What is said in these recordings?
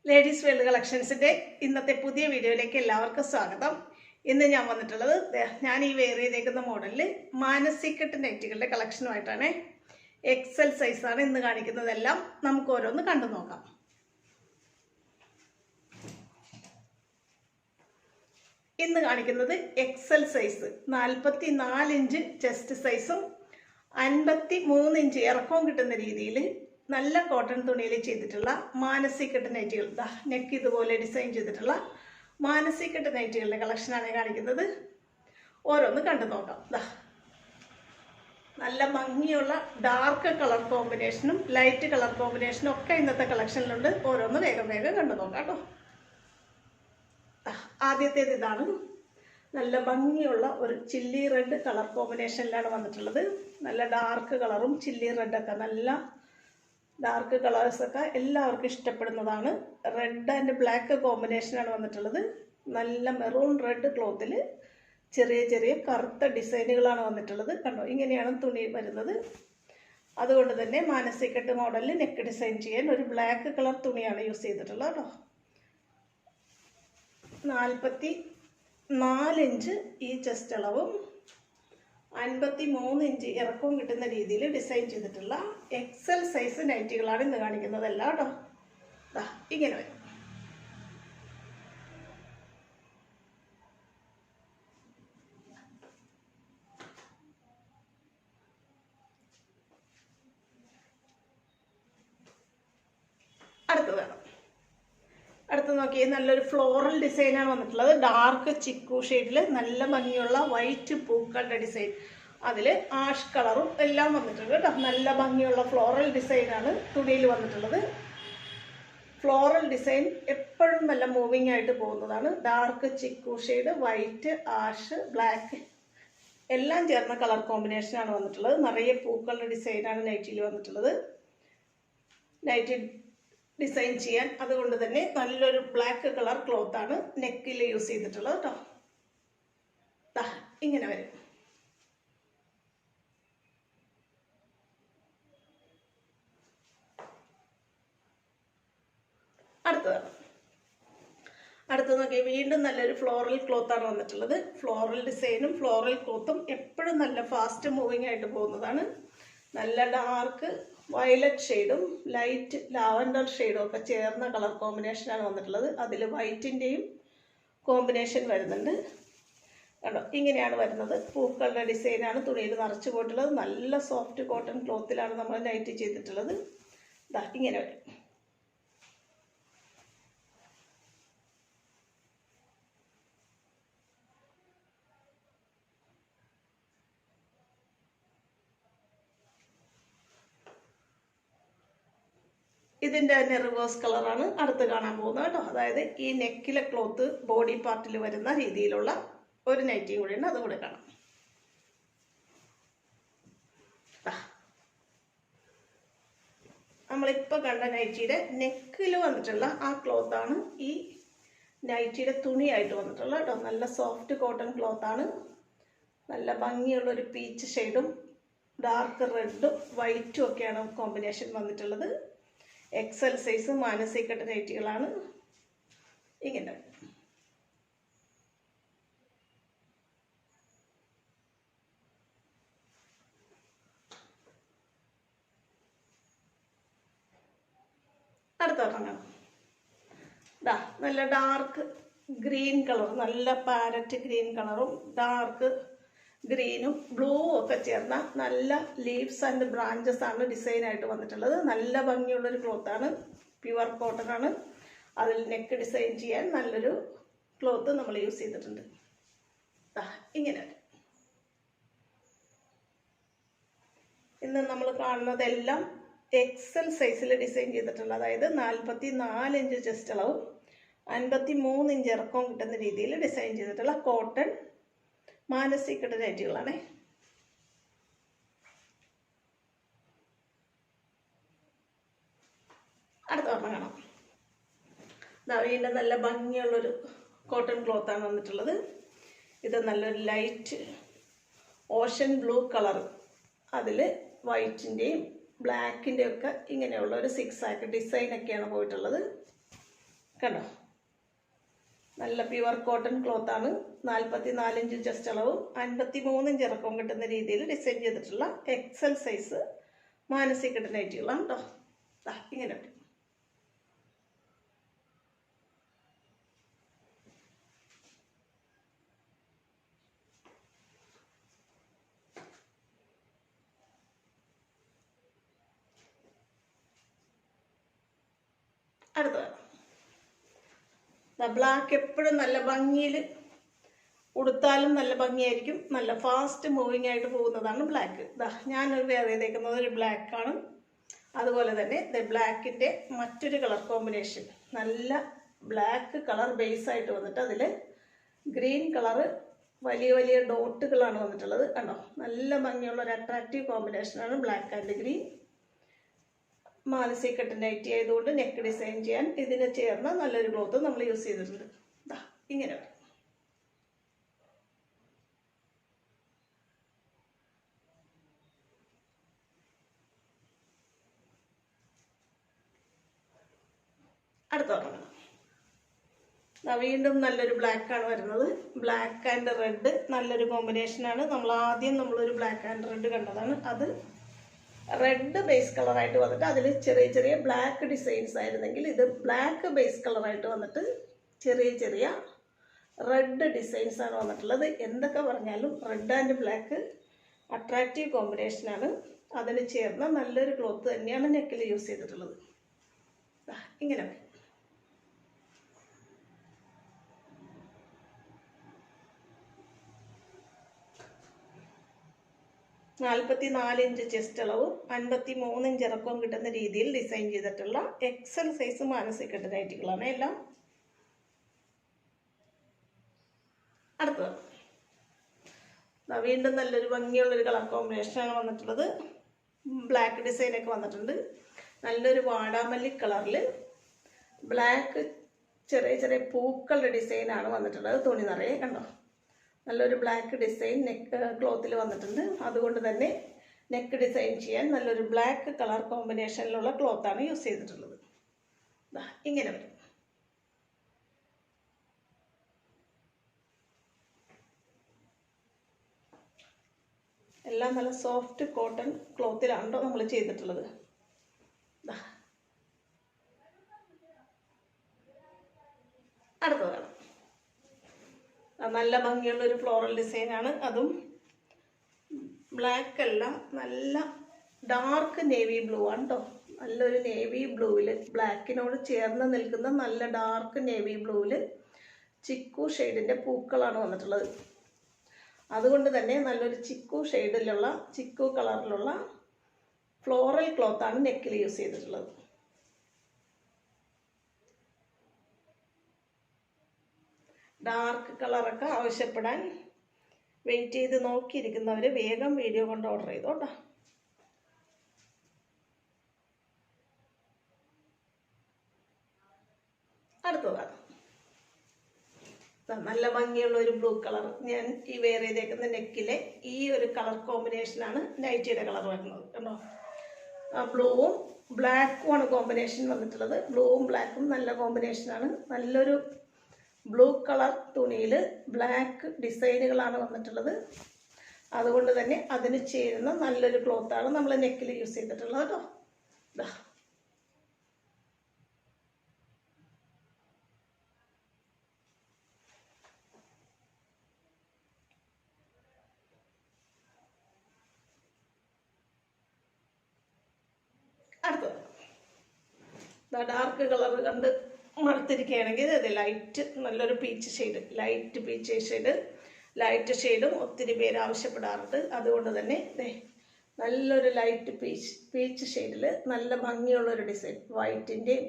Ladies world കളക്ഷൻസിൻ്റെ ഇന്നത്തെ പുതിയ വീഡിയോയിലേക്ക് എല്ലാവർക്കും സ്വാഗതം. ഇന്ന് ഞാൻ വന്നിട്ടുള്ളത് ഞാൻ ഈ വെയർ ചെയ്തേക്കുന്ന മോഡലിൽ മാനസികട്ട് നൈറ്റുകളുടെ കളക്ഷനുമായിട്ടാണ്. എക്സൽ സൈസാണ് ഇന്ന് കാണിക്കുന്നതെല്ലാം. നമുക്ക് ഓരോന്ന് കണ്ടു നോക്കാം. ഇന്ന് കാണിക്കുന്നത് എക്സൽ സൈസ് 44 ഇഞ്ച് ചെസ്റ്റ് സൈസും 53 ഇഞ്ച് ഇറക്കവും കിട്ടുന്ന രീതിയിൽ നല്ല കോട്ടൺ തുണിയിൽ ചെയ്തിട്ടുള്ള മാനസികട്ട് നൈറ്റുകൾ. നെക്ക് ഇതുപോലെ ഡിസൈൻ ചെയ്തിട്ടുള്ള മാനസികട്ട് നൈറ്റുകളുടെ കളക്ഷനാണ് കാണിക്കുന്നത്. ഓരോന്ന് കണ്ടു നോക്കാം. നല്ല ഭംഗിയുള്ള ഡാർക്ക് കളർ കോമ്പിനേഷനും ലൈറ്റ് കളർ കോമ്പിനേഷനും ഒക്കെ ഇന്നത്തെ കളക്ഷനിലുണ്ട്. ഓരോന്ന് വേഗം കണ്ടു നോക്കാം കേട്ടോ. ആദ്യത്തേത് ഇതാണ്. നല്ല ഭംഗിയുള്ള ഒരു ചില്ലി റെഡ് കളർ കോമ്പിനേഷനിലാണ് വന്നിട്ടുള്ളത്. നല്ല ഡാർക്ക് കളറും ചില്ലി റെഡൊക്കെ, നല്ല ഡാർക്ക് കളേഴ്സൊക്കെ എല്ലാവർക്കും ഇഷ്ടപ്പെടുന്നതാണ്. റെഡ് ആൻഡ് ബ്ലാക്ക് കോമ്പിനേഷനാണ് വന്നിട്ടുള്ളത്. നല്ല മെറൂൺ റെഡ് ക്ലോത്തിൽ ചെറിയ ചെറിയ കറുത്ത ഡിസൈനുകളാണ് വന്നിട്ടുള്ളത്. കണ്ടോ, ഇങ്ങനെയാണ് തുണി വരുന്നത്. അതുകൊണ്ട് തന്നെ മാനസികട്ട് മോഡലിൽ നെക്ക് ഡിസൈൻ ചെയ്യാൻ ഒരു ബ്ലാക്ക് കളർ തുണിയാണ് യൂസ് ചെയ്തിട്ടുള്ളത് കേട്ടോ. 44 ഇഞ്ച് ഈ ചെസ്റ്റ് അളവും 53 ഇഞ്ച് ഇറക്കവും കിട്ടുന്ന രീതിയിൽ ഡിസൈൻ ചെയ്തിട്ടുള്ള എക്സൽ സൈസ് നൈറ്റികളാണ് ഇന്ന് കാണിക്കുന്നതല്ല കേട്ടോ. ഇങ്ങനെ വരും. അടുത്ത് നോക്കി, നല്ലൊരു ഫ്ലോറൽ ഡിസൈനാണ് വന്നിട്ടുള്ളത്. ഡാർക്ക് ചിക്കു ഷെയ്ഡിൽ നല്ല ഭംഗിയുള്ള വൈറ്റ് പൂക്കളുടെ ഡിസൈൻ, അതിൽ ആഷ് കളറും എല്ലാം വന്നിട്ടുണ്ട് കേട്ടോ. നല്ല ഭംഗിയുള്ള ഫ്ലോറൽ ഡിസൈനാണ് തുണിയിൽ വന്നിട്ടുള്ളത്. ഫ്ലോറൽ ഡിസൈൻ എപ്പോഴും നല്ല മൂവിങ് ആയിട്ട് പോകുന്നതാണ്. ഡാർക്ക് ചിക്കു ഷെയ്ഡ്, വൈറ്റ്, ആഷ്, ബ്ലാക്ക് എല്ലാം ചേർന്ന കളർ കോമ്പിനേഷനാണ് വന്നിട്ടുള്ളത്. നിറയെ പൂക്കളുടെ ഡിസൈനാണ് നൈറ്റിയിൽ വന്നിട്ടുള്ളത്. നൈറ്റി ഡിസൈൻ ചെയ്യാൻ അതുകൊണ്ട് തന്നെ നല്ലൊരു ബ്ലാക്ക് കളർ ക്ലോത്താണ് നെക്കിൽ യൂസ് ചെയ്തിട്ടുള്ളത് കേട്ടോ. ഇങ്ങനെ വരും. അടുത്ത് നോക്കി, വീണ്ടും നല്ലൊരു ഫ്ലോറൽ ക്ലോത്താണ് വന്നിട്ടുള്ളത്. ഫ്ലോറൽ ഡിസൈനും ഫ്ലോറൽ ക്ലോത്തും എപ്പോഴും നല്ല ഫാസ്റ്റ് മൂവിങ് ആയിട്ട് പോകുന്നതാണ്. നല്ല ഡാർക്ക് വയലറ്റ് ഷെയ്ഡും ലൈറ്റ് ലാവൻഡർ ഷെയ്ഡും ഒക്കെ ചേർന്ന കളർ കോമ്പിനേഷനാണ് വന്നിട്ടുള്ളത്. അതിൽ വൈറ്റിൻ്റെയും കോമ്പിനേഷൻ വരുന്നുണ്ട് കേട്ടോ. ഇങ്ങനെയാണ് വരുന്നത്. പൂക്കളുടെ ഡിസൈനാണ് തുണിയിൽ നിറച്ചു പോയിട്ടുള്ളത്. നല്ല സോഫ്റ്റ് കോട്ടൺ ക്ലോത്തിലാണ് നമ്മൾ നൈറ്റ് ചെയ്തിട്ടുള്ളത്. ഇങ്ങനെ വരും. ഇതിൻ്റെ തന്നെ റിവേഴ്സ് കളറാണ് അടുത്ത് കാണാൻ പോകുന്നത് കേട്ടോ. അതായത് ഈ നെക്കിലെ ക്ലോത്ത് ബോഡി പാർട്ടിൽ വരുന്ന രീതിയിലുള്ള ഒരു നൈറ്റിയും കൂടിയുണ്ട്. അതും കൂടെ കാണാം. നമ്മളിപ്പോൾ കണ്ട നൈറ്റിയുടെ നെക്കിൽ വന്നിട്ടുള്ള ആ ക്ലോത്താണ് ഈ നൈറ്റിയുടെ തുണിയായിട്ട് വന്നിട്ടുള്ളത് കേട്ടോ. നല്ല സോഫ്റ്റ് കോട്ടൺ ക്ലോത്താണ്. നല്ല ഭംഗിയുള്ളൊരു പീച്ച് ഷെയ്ഡും ഡാർക്ക് റെഡും വൈറ്റും ഒക്കെയാണ് കോമ്പിനേഷൻ വന്നിട്ടുള്ളത്. എക്സൽ സൈസ് മാനസികട്ട് നൈറ്റികളാണ്. ഇങ്ങനെ അടുത്തൊരെണ്ണം. നല്ല ഡാർക്ക് ഗ്രീൻ കളർ, നല്ല പാരറ്റ് ഗ്രീൻ കളറും ഡാർക്ക് ഗ്രീനും ബ്ലൂവും ഒക്കെ ചേർന്ന നല്ല ലീവ്സ് ആൻഡ് ബ്രാഞ്ചസ് ആണ് ഡിസൈനായിട്ട് വന്നിട്ടുള്ളത്. നല്ല ഭംഗിയുള്ളൊരു ക്ലോത്താണ്. പ്യുവർ കോട്ടൺ ആണ്. അതിൽ നെക്ക് ഡിസൈൻ ചെയ്യാൻ നല്ലൊരു ക്ലോത്ത് നമ്മൾ യൂസ് ചെയ്തിട്ടുണ്ട്. ഇങ്ങനെ ഇന്ന് നമ്മൾ കാണുന്നതെല്ലാം എക്സൽ സൈസിൽ ഡിസൈൻ ചെയ്തിട്ടുള്ള, അതായത് 44 ഇഞ്ച് ചെസ്റ്റ് അളവും 53 ഇഞ്ച് ഇറക്കവും കിട്ടുന്ന രീതിയിൽ ഡിസൈൻ ചെയ്തിട്ടുള്ള കോട്ടൺ മാനസികട്ട് നൈറ്റികളാണ്. അടുത്ത ഓർമ്മ കാണാം. വീണ്ടും നല്ല ഭംഗിയുള്ളൊരു കോട്ടൺ ക്ലോത്താണ് വന്നിട്ടുള്ളത്. ഇത് നല്ലൊരു ലൈറ്റ് ഓഷൻ ബ്ലൂ കളർ, അതിൽ വൈറ്റിൻ്റെയും ബ്ലാക്കിൻ്റെയും ഒക്കെ ഇങ്ങനെയുള്ള ഒരു 6 ആക്ക് ഡിസൈനൊക്കെയാണ് പോയിട്ടുള്ളത്. കണ്ടോ, നല്ല പ്യുവർ കോട്ടൺ ക്ലോത്താണ്. 44 ഇഞ്ച് ചെസ്റ്റ് അളവും 53 ഇഞ്ച് ഇറക്കവും കിട്ടുന്ന രീതിയിൽ ഡിസൈൻ ചെയ്തിട്ടുള്ള എക്സൽ സൈസ് മാനസി കട്ട് നൈറ്റികളാണ് കേട്ടോ. ഇങ്ങനെ അടുത്തതാണ് ബ്ലാക്ക്. എപ്പോഴും നല്ല ഭംഗിയിൽ ഉടുത്താലും നല്ല ഭംഗിയായിരിക്കും, നല്ല ഫാസ്റ്റ് മൂവിങ് ആയിട്ട് പോകുന്നതാണ് ബ്ലാക്ക്. ഞാനൊരു വേറെ ചെയ്തേക്കുന്നത് ഒരു ബ്ലാക്കാണ്. അതുപോലെ തന്നെ ബ്ലാക്കിൻ്റെ മറ്റൊരു കളർ കോമ്പിനേഷൻ, നല്ല ബ്ലാക്ക് കളർ ബേസ് ആയിട്ട് വന്നിട്ട് അതിൽ ഗ്രീൻ കളറ് വലിയ വലിയ ഡോട്ടുകളാണ് വന്നിട്ടുള്ളത്. കണ്ടോ, നല്ല ഭംഗിയുള്ള ഒരു അട്രാക്റ്റീവ് കോമ്പിനേഷനാണ് black and green. Manasi cut nighty ആയതുകൊണ്ട് നെക്ക് ഡിസൈൻ ചെയ്യാൻ ഇതിന് ചേർന്ന നല്ലൊരു ക്ലോത്ത് നമ്മൾ യൂസ് ചെയ്തിട്ടുണ്ട്. ഇങ്ങനെ അടുത്ത നോക്കണം. വീണ്ടും നല്ലൊരു ബ്ലാക്കാണ് വരുന്നത്. ബ്ലാക്ക് ആൻഡ് റെഡ് നല്ലൊരു കോമ്പിനേഷനാണ്. നമ്മളൊരു ബ്ലാക്ക് ആൻഡ് റെഡ് കണ്ടതാണ്. അത് റെഡ് ബേസ് കളറായിട്ട് വന്നിട്ട് അതിൽ ചെറിയ ചെറിയ ബ്ലാക്ക് ഡിസൈൻസ് ആയിരുന്നെങ്കിൽ ഇത് ബ്ലാക്ക് ബേസ് കളറായിട്ട് വന്നിട്ട് ചെറിയ ചെറിയ റെഡ് ഡിസൈൻസ് ആണ് വന്നിട്ടുള്ളത്. എന്തൊക്കെ പറഞ്ഞാലും റെഡ് ആൻഡ് ബ്ലാക്ക് അട്രാക്റ്റീവ് കോമ്പിനേഷനാണ്. അതിന് ചേർന്ന നല്ലൊരു ക്ലോത്ത് തന്നെയാണ് നെക്കിൽ യൂസ് ചെയ്തിട്ടുള്ളത്. ഇങ്ങനെ 44 ഇഞ്ച് ചെസ്റ്റ് അളവും 53 ഇഞ്ച് ഇറക്കവും കിട്ടുന്ന രീതിയിൽ ഡിസൈൻ ചെയ്തിട്ടുള്ള എക്സൽ സൈസ് മാനസി കട്ട് നൈറ്റികളാണ് എല്ലാം. അടുത്തത് വീണ്ടും നല്ലൊരു ഭംഗിയുള്ളൊരു കളർ കോമ്പിനേഷനാണ് വന്നിട്ടുള്ളത്. ബ്ലാക്ക് ഡിസൈനൊക്കെ വന്നിട്ടുണ്ട്. നല്ലൊരു വാടാമല്ലി കളറിൽ ബ്ലാക്ക് ചെറിയ ചെറിയ പൂക്കളുടെ ഡിസൈനാണ് വന്നിട്ടുള്ളത്. തുണി നിറയെ കണ്ടോ, നല്ലൊരു ബ്ലാക്ക് ഡിസൈൻ നെക്ക് ക്ലോത്തിൽ വന്നിട്ടുണ്ട്. അതുകൊണ്ട് തന്നെ നെക്ക് ഡിസൈൻ ചെയ്യാൻ നല്ലൊരു ബ്ലാക്ക് കളർ കോമ്പിനേഷനിലുള്ള ക്ലോത്താണ് യൂസ് ചെയ്തിട്ടുള്ളത്. ഇങ്ങനെ വരും. എല്ലാം നല്ല സോഫ്റ്റ് കോട്ടൺ ക്ലോത്തിലാണോ നമ്മൾ ചെയ്തിട്ടുള്ളത്. അടുത്തതാണ് നല്ല ഭംഗിയുള്ളൊരു ഫ്ലോറൽ ഡിസൈനാണ്. അതും ബ്ലാക്ക് അല്ല, നല്ല ഡാർക്ക് നേവി ബ്ലൂ ആണ് കേട്ടോ. നല്ലൊരു നേവി ബ്ലൂവിൽ ബ്ലാക്കിനോട് ചേർന്ന് നിൽക്കുന്ന നല്ല ഡാർക്ക് നേവി ബ്ലൂവിൽ ചിക്കു ഷെയ്ഡിൻ്റെ പൂക്കളാണ് വന്നിട്ടുള്ളത്. അതുകൊണ്ട് തന്നെ നല്ലൊരു ചിക്കു കളറിലുള്ള ഫ്ലോറൽ ക്ലോത്താണ് നെക്കിൽ യൂസ് ചെയ്തിട്ടുള്ളത്. ഡാർക്ക് കളറൊക്കെ ആവശ്യപ്പെടാൻ വെയിറ്റ് ചെയ്ത് നോക്കിയിരിക്കുന്നവർ വേഗം വീഡിയോ കൊണ്ട് ഓർഡർ ചെയ്തോട്ടോ. അടുത്തതാണ് നല്ല ഭംഗിയുള്ള ഒരു ബ്ലൂ കളർ. ഞാൻ ഈ വെയർ ചെയ്തേക്കുന്ന നെക്കിലെ ഈ ഒരു കളർ കോമ്പിനേഷനാണ് നൈറ്റിയുടെ കളർ വരുന്നത് കേട്ടോ. ബ്ലൂവും ബ്ലാക്കും ആണ് കോമ്പിനേഷൻ വന്നിട്ടുള്ളത്. ബ്ലൂവും ബ്ലാക്കും നല്ല കോമ്പിനേഷനാണ്. നല്ലൊരു ബ്ലൂ കളർ തുണിയിൽ ബ്ലാക്ക് ഡിസൈനുകളാണ് വന്നിട്ടുള്ളത്. അതുകൊണ്ട് തന്നെ അതിന് ചേരുന്ന നല്ലൊരു ക്ലോത്താണ് നമ്മൾ നെക്കിൽ യൂസ് ചെയ്തിട്ടുള്ളത് കേട്ടോ. അടുത്തത് ഡാർക്ക് കളർ കണ്ട് മടുത്തിരിക്കുകയാണെങ്കിൽ അത് ലൈറ്റ് നല്ലൊരു പീച്ച് ഷെയ്ഡ്, ലൈറ്റ് ഷെയ്ഡും ഒത്തിരി പേര് ആവശ്യപ്പെടാറുണ്ട്. അതുകൊണ്ട് തന്നെ നല്ലൊരു ലൈറ്റ് പീച്ച് ഷെയ്ഡിൽ നല്ല ഭംഗിയുള്ളൊരു ഡിസൈൻ, വൈറ്റിൻ്റെയും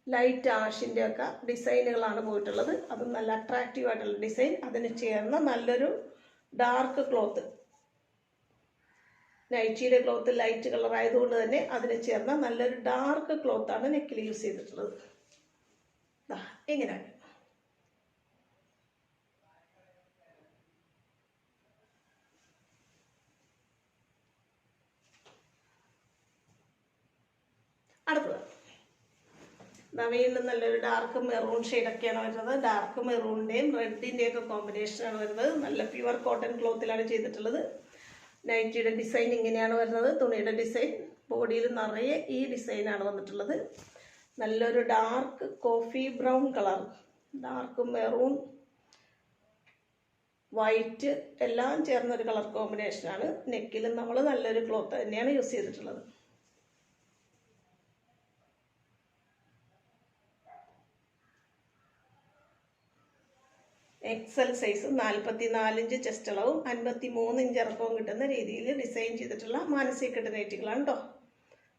ലൈറ്റ് ആഷിൻ്റെയും ഒക്കെ ഡിസൈനുകളാണ് പോയിട്ടുള്ളത്. അതും നല്ല അട്രാക്റ്റീവ് ആയിട്ടുള്ള ഡിസൈൻ. അതിന് ചേർന്ന നല്ലൊരു ഡാർക്ക് ക്ലോത്ത്, നൈറ്റിയുടെ ക്ലോത്ത് ലൈറ്റ് കളർ ആയതുകൊണ്ട് തന്നെ അതിന് ചേർന്ന നല്ലൊരു ഡാർക്ക് ക്ലോത്താണ് നെക്കിൽ യൂസ് ചെയ്തിട്ടുള്ളത്. ഇങ്ങനെ അടുത്തത് വീണ്ടും നല്ലൊരു ഡാർക്ക് മെറൂൺ ഷെയ്ഡൊക്കെയാണ് വരുന്നത്. ഡാർക്ക് മെറൂണിൻ്റെയും റെഡിൻ്റെയും ഒക്കെ കോമ്പിനേഷനാണ് വരുന്നത്. നല്ല പ്യുവർ കോട്ടൺ ക്ലോത്തിലാണ് ചെയ്തിട്ടുള്ളത്. നൈറ്റിയുടെ ഡിസൈൻ ഇങ്ങനെയാണ് വരുന്നത്. തുണിയുടെ ഡിസൈൻ ബോഡിയിൽ നിറയെ ഈ ഡിസൈനാണ് വന്നിട്ടുള്ളത്. നല്ലൊരു dark coffee brown colour, dark maroon, white എല്ലാം ചേർന്നൊരു കളർ കോമ്പിനേഷനാണ്. നെക്കിലും നമ്മൾ നല്ലൊരു ക്ലോത്ത് തന്നെയാണ് യൂസ് ചെയ്തിട്ടുള്ളത്. എക്സൽ സൈസ് 44 ഇഞ്ച് ചെസ്റ്റ് അളവും 53 ഇഞ്ച് ഇറക്കവും കിട്ടുന്ന രീതിയിൽ ഡിസൈൻ ചെയ്തിട്ടുള്ള മാനസി കെട്ട് നൈറ്റികളാണ് കേട്ടോ.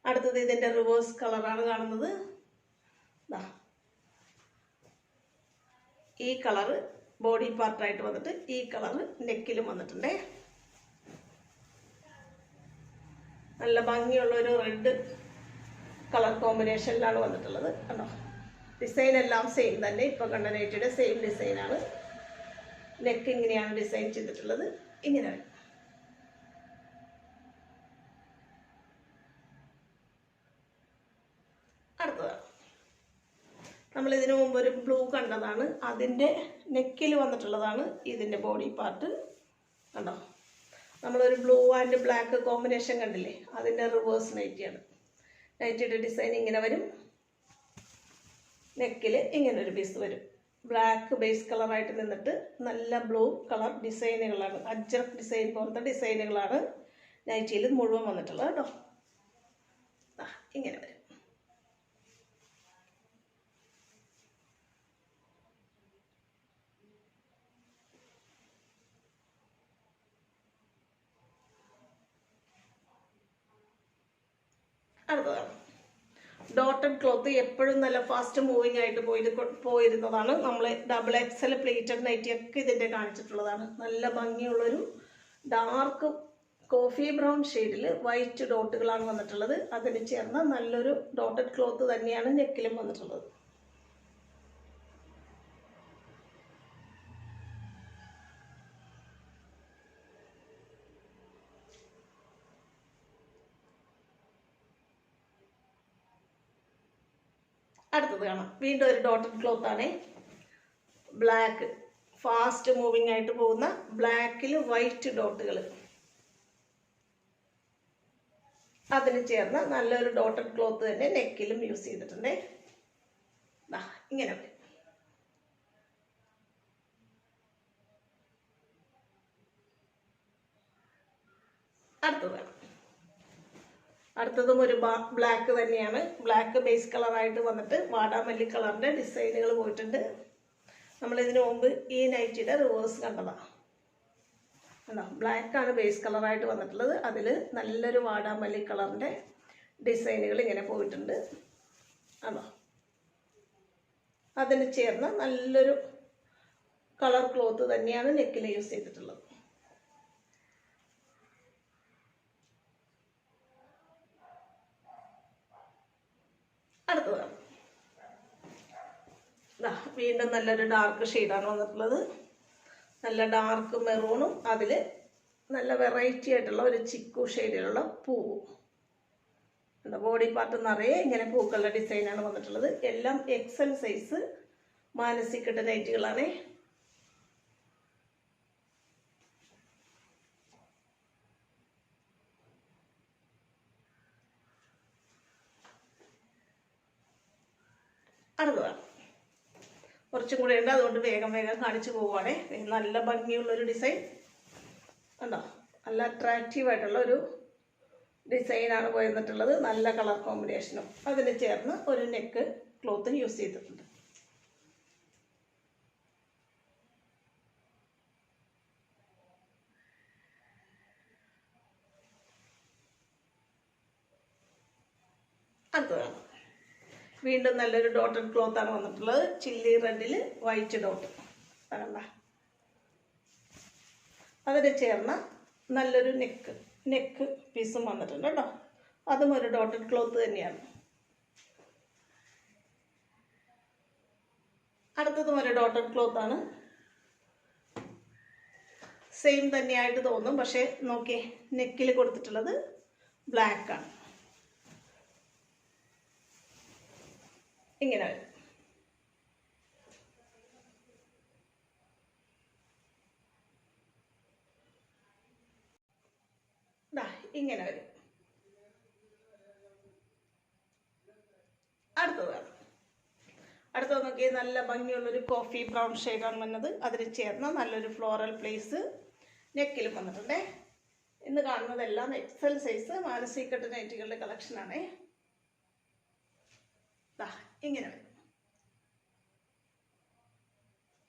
അടുത്തത് ഇതിൻ്റെ റിവേഴ്സ് കളറാണ് കാണുന്നത്. ഈ കളറ് ബോഡി പാർട്ടായിട്ട് വന്നിട്ട് ഈ കളറ് നെക്കിലും വന്നിട്ടുണ്ടേ. നല്ല ഭംഗിയുള്ള ഒരു റെഡ് കളർ കോമ്പിനേഷനിലാണ് വന്നിട്ടുള്ളത് കണ്ടോ. ഡിസൈൻ എല്ലാം സെയിം തന്നെ, ഇപ്പോൾ കണ്ട നൈറ്റിയുടെ സെയിം ഡിസൈനാണ്. നെക്ക് ഇങ്ങനെയാണ് ഡിസൈൻ ചെയ്തിട്ടുള്ളത്. ഇങ്ങനെ അടുത്തതാണ് നമ്മൾ ഇതിനു മുമ്പ് ഒരു ബ്ലൂ കണ്ടതാണ്. അതിൻ്റെ നെക്കിൽ വന്നിട്ടുള്ളതാണ് ഇതിൻ്റെ ബോഡി പാർട്ട് കണ്ടോ. നമ്മളൊരു ബ്ലൂ ആൻഡ് ബ്ലാക്ക് കോമ്പിനേഷൻ കണ്ടില്ലേ, അതിൻ്റെ റിവേഴ്സ് നൈറ്റിയാണ്. നൈറ്റിയുടെ ഡിസൈൻ ഇങ്ങനെ വരും. നെക്കിൽ ഇങ്ങനൊരു പീസ് വരും. ബ്ലാക്ക് ബേസ് കളറായിട്ട് നിന്നിട്ട് നല്ല ബ്ലൂ കളർ ഡിസൈനുകളാണ്, അജ്രക് ഡിസൈൻ പോലത്തെ ഡിസൈനുകളാണ് നൈറ്റിയിൽ മുഴുവൻ വന്നിട്ടുള്ളത് കേട്ടോ. ഇങ്ങനെ വരും. അടുത്തതാണ് ഡോട്ടഡ് ക്ലോത്ത്. എപ്പോഴും നല്ല ഫാസ്റ്റ് മൂവിങ് ആയിട്ട് പോയിരുന്നതാണ്. നമ്മൾ ഡബിൾ എക്സൽ പ്ലേറ്റഡ് നൈറ്റിയൊക്കെ ഇതിൻ്റെ കാണിച്ചിട്ടുള്ളതാണ്. നല്ല ഭംഗിയുള്ളൊരു ഡാർക്ക് കോഫി ബ്രൗൺ ഷെയ്ഡിൽ വൈറ്റ് ഡോട്ടുകളാണ് വന്നിട്ടുള്ളത്. അതിന് ചേർന്ന നല്ലൊരു ഡോട്ടഡ് ക്ലോത്ത് തന്നെയാണ് നെക്കിലും വന്നിട്ടുള്ളത്. അടുത്തത് കാണാം. വീണ്ടും ഒരു ഡോട്ടഡ് ക്ലോത്ത് ആണ്. ബ്ലാക്ക് ഫാസ്റ്റ് മൂവിങ് ആയിട്ട് പോകുന്ന ബ്ലാക്കിൽ വൈറ്റ് ഡോട്ടുകൾ, അതിന് ചേർന്ന നല്ലൊരു ഡോട്ടഡ് ക്ലോത്ത് തന്നെ നെക്കിലും യൂസ് ചെയ്തിട്ടുണ്ട്. ഇങ്ങനെ അടുത്തതാണ്. അടുത്തതും ഒരു ബ്ലാക്ക് തന്നെയാണ്. ബ്ലാക്ക് ബേസ് കളറായിട്ട് വന്നിട്ട് വാടാമല്ലി കളറിൻ്റെ ഡിസൈനുകൾ പോയിട്ടുണ്ട്. നമ്മളിതിനു മുമ്പ് ഈ നൈറ്റിയുടെ റിവേഴ്സ് കണ്ടതാണ്. ബ്ലാക്കാണ് ബേസ് കളറായിട്ട് വന്നിട്ടുള്ളത്. അതിൽ നല്ലൊരു വാടാമല്ലി കളറിൻ്റെ ഡിസൈനുകൾ ഇങ്ങനെ പോയിട്ടുണ്ട്. ആണോ, അതിന് ചേർന്ന നല്ലൊരു കളർ ക്ലോത്ത് തന്നെയാണ് നെക്കിൽ യൂസ് ചെയ്തിട്ടുള്ളത്. അടുത്തതാണ് വീണ്ടും നല്ലൊരു ഡാർക്ക് ഷെയ്ഡാണ് വന്നിട്ടുള്ളത്. നല്ല ഡാർക്ക് മെറൂണും അതിൽ നല്ല വെറൈറ്റി ആയിട്ടുള്ള ഒരു ചിക്കു ഷെയ്ഡിലുള്ള പൂവും. ബോഡി പാർട്ട് നിറയെ ഇങ്ങനെ പൂക്കളുടെ ഡിസൈനാണ് വന്നിട്ടുള്ളത്. എല്ലാം എക്സൽ സൈസ് മാനസി കെട്ട് നൈറ്റുകളാണ്. അടുത്തതാണ് കുറച്ചും കൂടെ ഉണ്ട്, അതുകൊണ്ട് വേഗം കാണിച്ചു പോവുകയാണേ. നല്ല ഭംഗിയുള്ളൊരു ഡിസൈൻ കണ്ടോ. നല്ല അട്രാക്റ്റീവ് ആയിട്ടുള്ള ഒരു ഡിസൈനാണ് പോയിരുന്നിട്ടുള്ളത്. നല്ല കളർ കോമ്പിനേഷനും അതിന് ചേർന്ന് ഒരു നെക്ക് ക്ലോത്ത് യൂസ് ചെയ്തിട്ടുണ്ട്. അടുത്തതാണ് വീണ്ടും നല്ലൊരു ഡോട്ടഡ് ക്ലോത്ത് ആണ് വന്നിട്ടുള്ളത്. ചില്ലി റെഡിൽ വൈറ്റ് ഡോട്ട് കണ്ട. അതിന് ചേർന്ന നല്ലൊരു നെക്ക് പീസും വന്നിട്ടുണ്ട് കേട്ടോ. അതും ഒരു ഡോട്ടഡ് ക്ലോത്ത് തന്നെയാണ്. അടുത്തതും ഒരു ഡോട്ടഡ് ക്ലോത്ത് ആണ്. സെയിം തന്നെയായിട്ട് തോന്നും, പക്ഷേ നോക്കിയേ നെക്കിൽ കൊടുത്തിട്ടുള്ളത് ബ്ലാക്ക് ആണ്. ഇങ്ങനെ വരും. ഇങ്ങനെ വരും. അടുത്തത് നോക്കിയാൽ നല്ല ഭംഗിയുള്ളൊരു കോഫി ബ്രൗൺ ഷെയ്ഡാണ് വന്നത്. അതിന് ചേർന്ന നല്ലൊരു ഫ്ലോറൽ പ്ലേസ് നെക്കിലും വന്നിട്ടുണ്ടേ. ഇന്ന് കാണുന്നതെല്ലാം എക്സൽ സൈസ് മാനസി കട്ട് നൈറ്റികളുടെ കളക്ഷനാണേ. ഇങ്ങനെ വരും.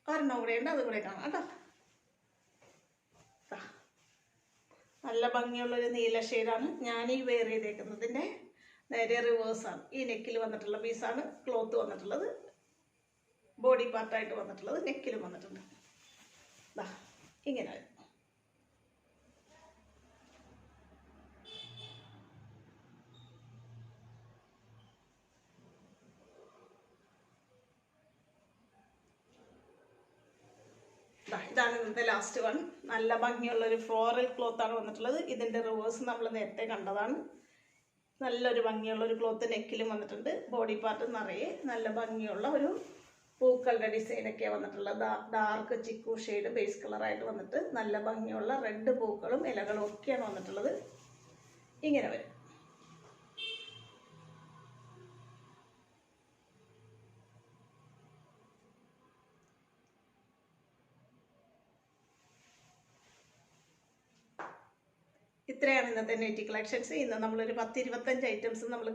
ഒരെണ്ണം കൂടെ ഉണ്ട്, അതും കൂടെ കാണാം കേട്ടോ. നല്ല ഭംഗിയുള്ളൊരു നീല ഷെയ്ഡാണ് ഞാൻ ഈ വെയർ ചെയ്തേക്കുന്നതിൻ്റെ നേരെ റിവേഴ്സാണ്. ഈ നെക്കിൽ വന്നിട്ടുള്ള പീസാണ് ക്ലോത്ത് വന്നിട്ടുള്ളത്. ബോഡി പാർട്ടായിട്ട് വന്നിട്ടുള്ളത് നെക്കിലും വന്നിട്ടുണ്ട്. ഇങ്ങനെ വരും. ഇതാണ് ഇന്നത്തെ ലാസ്റ്റ് വൺ. നല്ല ഭംഗിയുള്ളൊരു ഫ്ലോറൽ ക്ലോത്ത് ആണ് വന്നിട്ടുള്ളത്. ഇതിൻ്റെ റിവേഴ്സ് നമ്മൾ നേരത്തെ കണ്ടതാണ്. നല്ലൊരു ഭംഗിയുള്ളൊരു ക്ലോത്ത് നെക്കിലും വന്നിട്ടുണ്ട്. ബോഡി പാർട്ട് നിറയെ നല്ല ഭംഗിയുള്ള ഒരു പൂക്കളുടെ ഡിസൈനൊക്കെയാണ് വന്നിട്ടുള്ളത്. ഡാർക്ക് ചിക്കു ഷെയ്ഡ് ബേസ് കളറായിട്ട് വന്നിട്ട് നല്ല ഭംഗിയുള്ള റെഡ് പൂക്കളും ഇലകളും ഒക്കെയാണ് വന്നിട്ടുള്ളത്. ഇങ്ങനെ വരും. ഇത്രയാണ് ഇന്നത്തെ നൈറ്റി കളക്ഷൻസ്. ഇന്ന് നമ്മളൊരു 10-25 ഐറ്റംസ് നമ്മൾ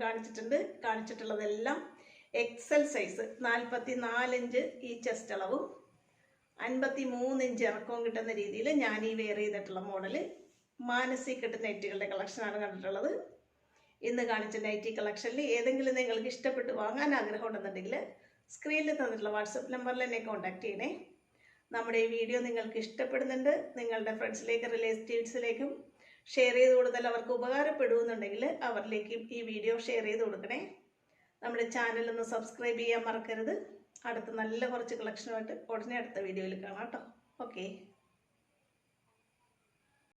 കാണിച്ചിട്ടുള്ളതെല്ലാം എക്സൽ സൈസ് 44 ഇഞ്ച് ഈ ചെസ്റ്റ് അളവും 53 ഇഞ്ച് ഇറക്കവും കിട്ടുന്ന രീതിയിൽ ഞാൻ ഈ വെയർ ചെയ്തിട്ടുള്ള മോഡല് മാനസി കട്ട് നൈറ്റികളുടെ കളക്ഷനാണ് കണ്ടിട്ടുള്ളത്. ഇന്ന് കാണിച്ച നൈറ്റി കളക്ഷനിൽ ഏതെങ്കിലും നിങ്ങൾക്ക് ഇഷ്ടപ്പെട്ട് വാങ്ങാൻ ആഗ്രഹം ഉണ്ടെന്നുണ്ടെങ്കിൽ സ്ക്രീനിൽ തന്നിട്ടുള്ള വാട്സപ്പ് നമ്പറിൽ എന്നെ കോൺടാക്ട് ചെയ്യണേ. നമ്മുടെ ഈ വീഡിയോ നിങ്ങൾക്ക് ഇഷ്ടപ്പെടുന്നുണ്ട്, നിങ്ങളുടെ ഫ്രണ്ട്സിലേക്കും റിലേറ്റീവ്സിലേക്കും ഷെയർ ചെയ്ത് കൊടുത്താൽ അവർക്ക് ഉപകാരപ്പെടുമെന്നുണ്ടെങ്കിൽ അവരിലേക്ക് ഈ വീഡിയോ ഷെയർ ചെയ്ത് കൊടുക്കണേ. നമ്മുടെ ചാനലൊന്ന് സബ്സ്ക്രൈബ് ചെയ്യാൻ മറക്കരുത്. അടുത്ത നല്ല കുറച്ച് കളക്ഷനുമായിട്ട് ഉടനെ അടുത്ത വീഡിയോയിൽ കാണാം കേട്ടോ. ഓക്കെ.